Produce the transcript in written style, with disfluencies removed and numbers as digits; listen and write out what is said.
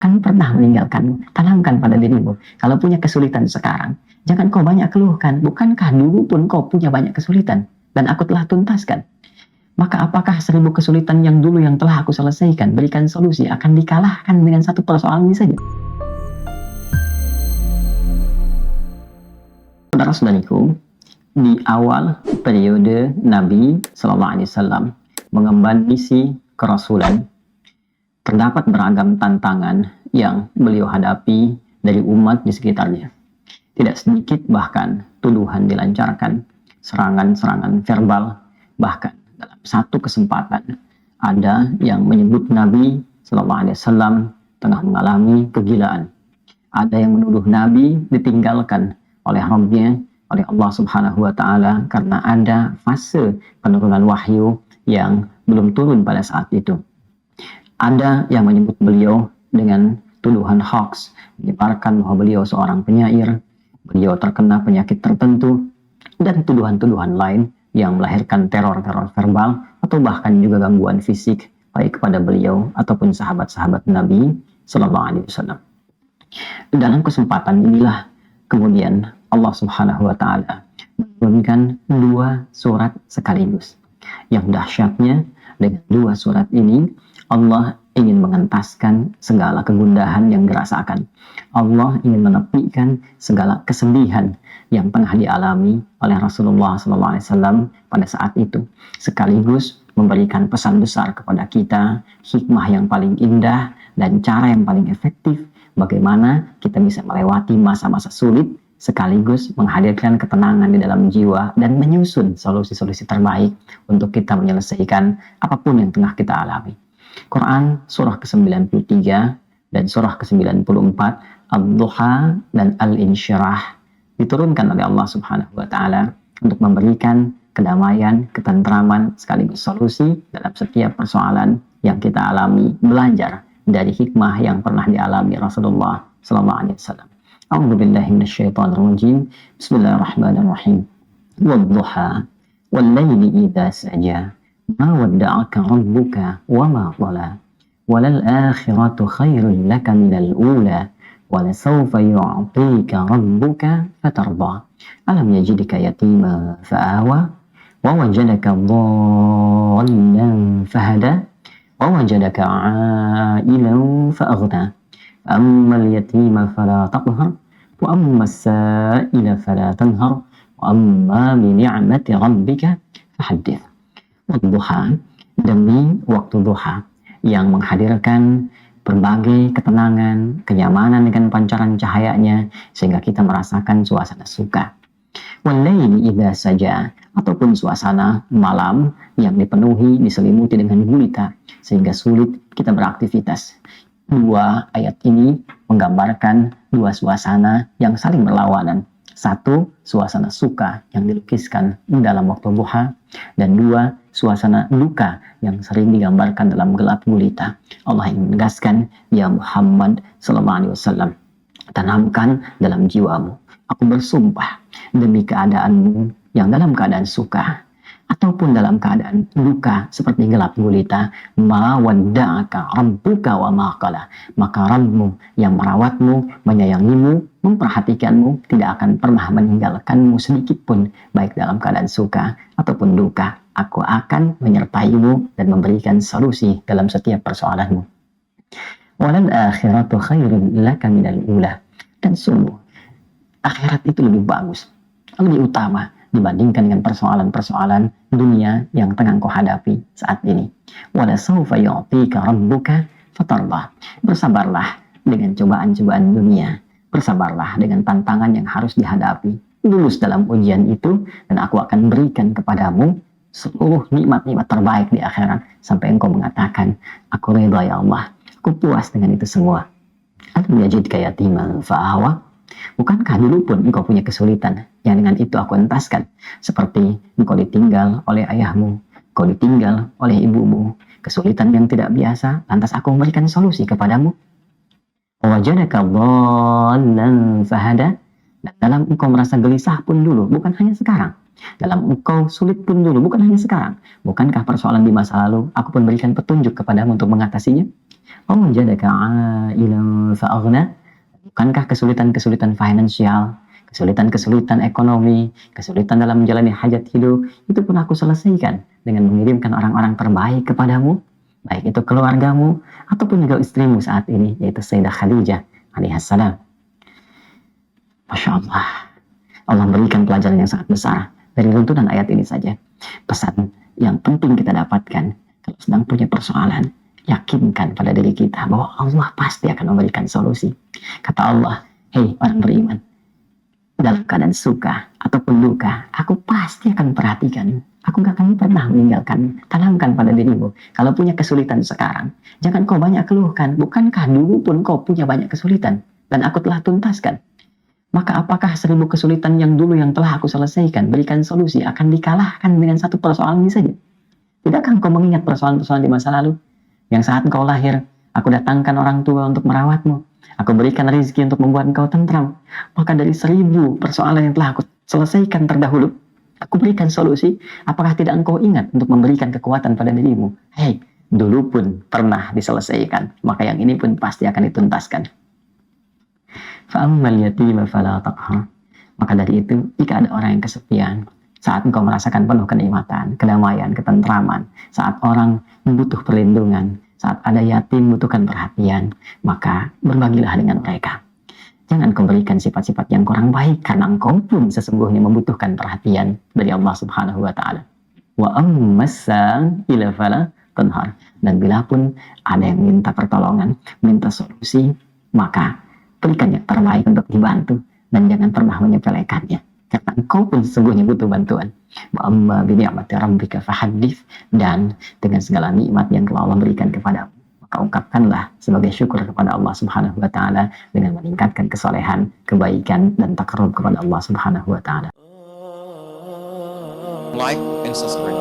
kan pernah meninggalkanmu. Tanamkan pada dirimu, kalau punya kesulitan sekarang, jangan kau banyak keluhkan. Bukankah dulu pun kau punya banyak kesulitan, dan aku telah tuntaskan? Maka apakah 1000 kesulitan yang dulu yang telah aku selesaikan, berikan solusi, akan dikalahkan dengan satu persoalan ini saja? Saudara-saudariku, di awal periode Nabi Sallallahu Alaihi Wasallam mengemban misi kerasulan, terdapat beragam tantangan yang beliau hadapi dari umat di sekitarnya. Tidak sedikit bahkan tuduhan dilancarkan, serangan-serangan verbal, bahkan dalam satu kesempatan ada yang menyebut Nabi Sallallahu Alaihi Wasallam tengah mengalami kegilaan. Ada yang menuduh Nabi ditinggalkan oleh Rabbnya, oleh Allah Subhanahu wa Ta'ala, karena ada fase penurunan wahyu yang belum turun pada saat itu. Ada yang menyebut beliau dengan tuduhan hoax, menyebarkan bahwa beliau seorang penyair, beliau terkena penyakit tertentu, dan tuduhan-tuduhan lain yang melahirkan teror-teror verbal atau bahkan juga gangguan fisik baik kepada beliau ataupun sahabat-sahabat Nabi Sallallahu Alaihi Wasallam. Dalam kesempatan inilah kemudian Allah Subhanahu wa Ta'ala menurunkan 2 surat sekaligus. Yang dahsyatnya, dengan 2 surat ini Allah ingin mengentaskan segala kegundahan yang dirasakan. Allah ingin menepikan segala kesedihan yang tengah dialami oleh Rasulullah SAW pada saat itu. Sekaligus memberikan pesan besar kepada kita, hikmah yang paling indah dan cara yang paling efektif bagaimana kita bisa melewati masa-masa sulit, sekaligus menghadirkan ketenangan di dalam jiwa dan menyusun solusi-solusi terbaik untuk kita menyelesaikan apapun yang tengah kita alami. Quran surah ke-93 dan surah ke-94, Ad-Duha dan Al-Insyirah diturunkan oleh Allah Subhanahu wa Ta'ala untuk memberikan kedamaian, ketentraman sekaligus solusi dalam setiap persoalan yang kita alami, belajar dari hikmah yang pernah dialami Rasulullah sallallahu alaihi wasallam. A'udzu billahi minasyaitonir rajim. Bismillahirrahmanirrahim. Wad-duha wal-laili idza saja. Ma wadda'aka rabbuka wa ma qala. Walal akhiratu khairul laka minal ula. Walasawfa yu'tika rabbuka fatarda. Alam yajidka yatima fa'awa. Wa wajadaka dhallan fahada. Wa wajadaka 'ailan fa'aghna. Ammal yatima fala taqhar. Wa ammas sa'ila fala tanhar. Wa amma bi ni'mati rabbika fahaddits. Duha, demi waktu duha yang menghadirkan berbagai ketenangan, kenyamanan dengan pancaran cahayanya sehingga kita merasakan suasana suka. Walaili idza saja, ataupun suasana malam yang dipenuhi diselimuti dengan gulita sehingga sulit kita beraktivitas. 2 ayat ini menggambarkan 2 suasana yang saling berlawanan. 1, suasana suka yang dilukiskan dalam waktu duha, dan 2, suasana duka yang sering digambarkan dalam gelap gulita. Allah ingin menegaskan, ya Muhammad sallallahu alaihi wasallam, tanamkan dalam jiwamu, aku bersumpah demi keadaanmu yang dalam keadaan suka ataupun dalam keadaan duka seperti gelap gulita, ma wadda'aka rabbuka wa ma qala, maka Rabbmu yang merawatmu, menyayangimu, memperhatikanmu, tidak akan pernah meninggalkanmu sedikit pun, baik dalam keadaan suka ataupun duka. Aku akan menyertaimu dan memberikan solusi dalam setiap persoalanmu. Walal akhiratu khairun laka minal ula, dan sungguh akhirat itu lebih bagus, lebih utama dibandingkan dengan persoalan-persoalan dunia yang tengah kau hadapi saat ini. Wala sawfa yu'tika rabbuka fatarda. Bersabarlah dengan cobaan-cobaan dunia. Bersabarlah dengan tantangan yang harus dihadapi. Lulus dalam ujian itu dan aku akan berikan kepadamu seluruh nikmat-nikmat terbaik di akhirat sampai engkau mengatakan, aku redha ya Allah, aku puas dengan itu semua. Alam yajidka yatiman fa'awa. Bukankah dulu pun engkau punya kesulitan yang dengan itu aku entaskan, seperti engkau ditinggal oleh ayahmu, engkau ditinggal oleh ibumu, kesulitan yang tidak biasa, lantas aku memberikan solusi kepadamu. Wajadaka dhallan fahada, dan dalam engkau merasa gelisah pun dulu, bukan hanya sekarang. Dalam engkau sulit pun dulu, bukan hanya sekarang. Bukankah persoalan di masa lalu aku pun berikan petunjuk kepadamu untuk mengatasinya? Oh, wajadaka ailan fa'aghna. Bukankah kesulitan-kesulitan finansial, kesulitan-kesulitan ekonomi, kesulitan dalam menjalani hajat hidup, itu pun aku selesaikan dengan mengirimkan orang-orang terbaik kepadamu, baik itu keluargamu, ataupun juga istrimu saat ini, yaitu Sayyidah Khadijah alaihissalam. Masya Allah. Allah berikan pelajaran yang sangat besar dari runtunan ayat ini saja. Pesan yang penting kita dapatkan, kalau sedang punya persoalan, yakinkan pada diri kita bahwa Allah pasti akan memberikan solusi. Kata Allah, hei orang beriman, dalam keadaan suka ataupun duka, aku pasti akan perhatikan. Aku gak akan pernah meninggalkan. Tanamkan pada dirimu, kalau punya kesulitan sekarang, jangan kau banyak keluhkan. Bukankah dulu pun kau punya banyak kesulitan dan aku telah tuntaskan? Maka apakah 1000 kesulitan yang dulu yang telah aku selesaikan, berikan solusi, akan dikalahkan dengan satu persoalan ini saja? Tidakkah engkau mengingat persoalan-persoalan di masa lalu? Yang saat engkau lahir, aku datangkan orang tua untuk merawatmu. Aku berikan rezeki untuk membuat engkau tentram. Maka dari 1000 persoalan yang telah aku selesaikan terdahulu, aku berikan solusi. Apakah tidak engkau ingat untuk memberikan kekuatan pada dirimu? Hei, dulu pun pernah diselesaikan. Maka yang ini pun pasti akan dituntaskan. Fa'ammal yatima fala taqhar. Maka dari itu, jika ada orang yang kesepian, saat engkau merasakan penuh kenikmatan, kedamaian, ketentraman, saat orang membutuh perlindungan, saat ada yatim membutuhkan perhatian, maka berbagilah dengan mereka. Jangan kau berikan sifat-sifat yang kurang baik, karena engkau pun sesungguhnya membutuhkan perhatian dari Allah Subhanahu wa Ta'ala. Wa ammasan ila fala tanhar. Dan bila pun ada yang minta pertolongan, minta solusi, maka berikan yang terbaik untuk dibantu dan jangan pernah menyepelekannya, karena engkau pun sesungguhnya butuh bantuan. Wa amma bi ni'mati rabbika fahaddits. Dan dengan segala nikmat yang telah Allah berikan kepadamu, maka ungkapkanlah sebagai syukur kepada Allah Subhanahu wa Ta'ala dengan meningkatkan kesolehan, kebaikan dan takarrub kepada Allah Subhanahu wa Ta'ala. Like and subscribe.